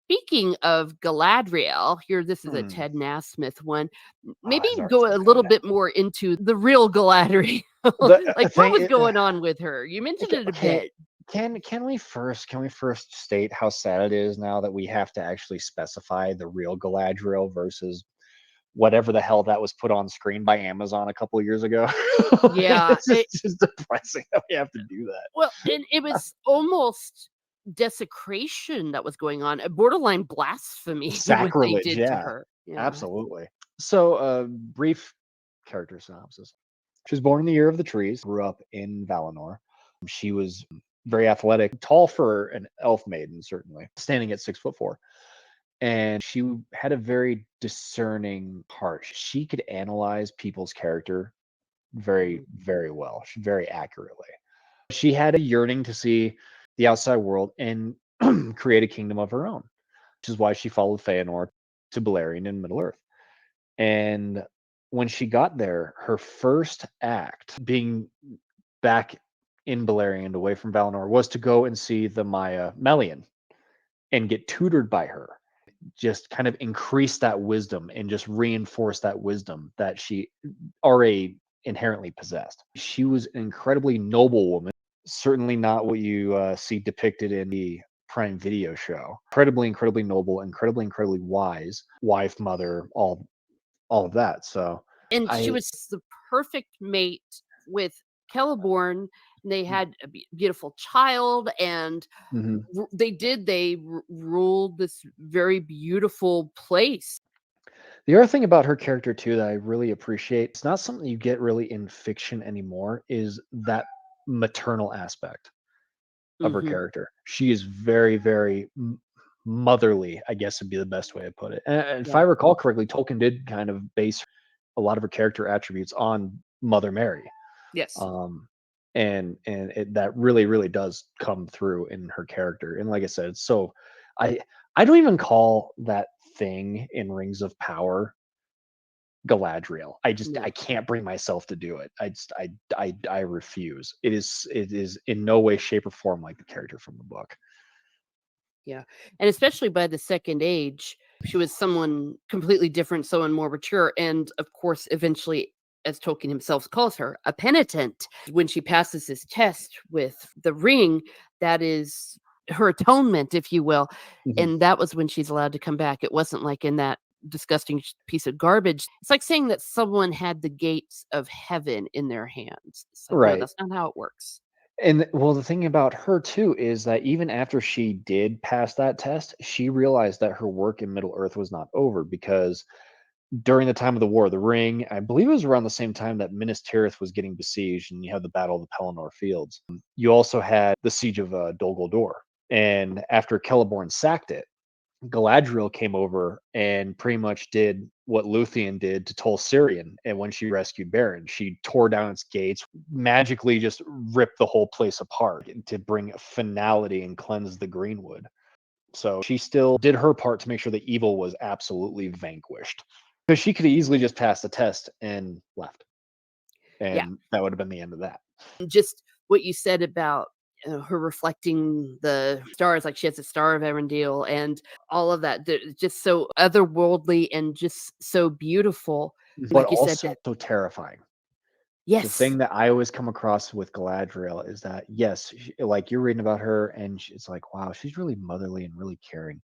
Speaking of Galadriel, here this is a Hmm. Ted Nasmith one. Oh, Maybe his art's go so a little good. bit more into the real Galadriel. The Like what thing, was going on with her? You mentioned it a okay, bit. can we first state how sad it is now that we have to actually specify the real Galadriel versus whatever the hell that was put on screen by Amazon a couple of years ago? Yeah. It's just depressing that we have to do that. Well, and it was almost desecration that was going on, a borderline blasphemy what they Sacrilege, did to yeah, her. Yeah. absolutely. So, brief character synopsis. She was born in the year of the trees, grew up in Valinor. She was very athletic, tall for an elf maiden, certainly, standing at 6'4". And she had a very discerning heart. She could analyze people's character very, Mhm. very well, very accurately. She had a yearning to see the outside world and create a kingdom of her own, which is why she followed Feanor to Beleriand in Middle Earth. And when she got there, her first act, being back in Beleriand, away from Valinor, was to go and see the Maya Melian and get tutored by her. Just kind of increase that wisdom and just reinforce that wisdom that she already inherently possessed. She was an incredibly noble woman, certainly not what you see depicted in the Prime Video show. Incredibly noble, incredibly wise, wife, mother, all of that. So And she I was the perfect mate with Celeborn. They had a beautiful child, and Mhm. they ruled this very beautiful place. The other thing about her character too that I really appreciate, it's not something you get really in fiction anymore, is that maternal aspect of her Mhm. character. She is very motherly, I guess would be the best way to put it. And if I Yeah. recall correctly, Tolkien did kind of base a lot of her character attributes on Mother Mary. Yes. Um, and that really does come through in her character. And like I said, so I I don't even call that thing in Rings of Power Galadriel. I No. can't bring myself to do it. I refuse. It is in no way, shape, or form like the character from the book. Yeah. And especially by the second age, she was someone completely different, someone more mature, and of course, eventually, as Tolkien himself calls her, a penitent. When she passes this test with the ring, that is her atonement, if you will. Mhm. And that was when she's allowed to come back. It wasn't like in that disgusting piece of garbage. It's like saying that someone had the gates of heaven in their hands. It's like, no, Right. that's not how it works. And well, the thing about her too is that even after she did pass that test, she realized that her work in Middle Earth was not over because during the time of the War of the Ring, I believe it was around the same time that Minas Tirith was getting besieged, and you had the Battle of the Pelennor Fields. You also had the siege of Dol Guldur, and after Celeborn sacked it, Galadriel came over and pretty much did what Luthien did to Tol Sirion. And when she rescued Beren, she tore down its gates, magically just ripped the whole place apart to bring finality and cleanse the Greenwood. So she still did her part to make sure that evil was absolutely vanquished. Because she could have easily just passed the test and left. Yeah. And that would have been the end of that. Just what you said about her reflecting the stars, like she has a star of Erendil and all of that, just so otherworldly and just so beautiful. But Like you said, also that so terrifying. The yes, thing that I always come across with Galadriel is that yes, like you're reading about her, and it's like, wow, she's really motherly and really caring.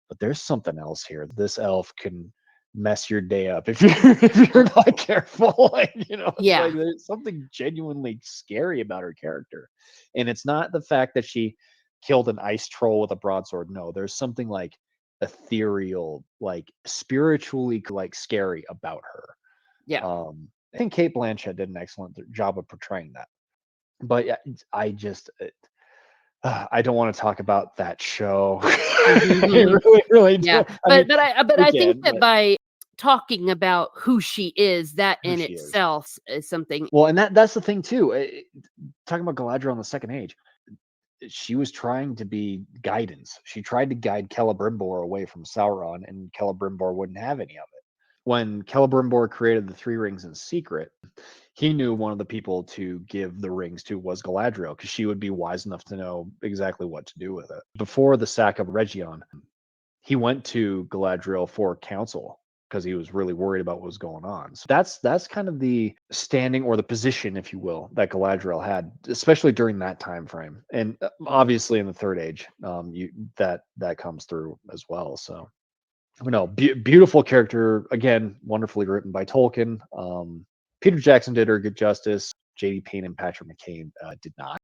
But there's something else here. This elf can mess your day up if you're if you're not careful. Like, it's like yeah, there's something genuinely scary about her character, and it's not the fact that she killed an ice troll with a broadsword. No, there's something like ethereal, like spiritually, like scary about her. yeah. I think Kate Blanchett did an excellent job of portraying that. But yeah, I just I don't want to talk about that show. I Mhm. really Yeah, do. I mean, but we I think can, that but by talking about who she is, that who in she is. itself is something. Well, and that's the thing too. Talking about Galadriel on the second age, she was trying to be guidance. She tried to guide Celebrimbor away from Sauron, and Celebrimbor wouldn't have any of it. When Celebrimbor created the three rings in secret, he knew one of the people to give the rings to was Galadriel because she would be wise enough to know exactly what to do with it. Before the sack of Region, he went to Galadriel for counsel because he was really worried about what was going on. So that's kind of the standing or the position, if you will, that Galadriel had, especially during that time frame, and obviously in the Third Age, that comes through as well. So, beautiful character, again, wonderfully written by Tolkien. Peter Jackson did her good justice. J.D. Payne and Patrick McKay did not.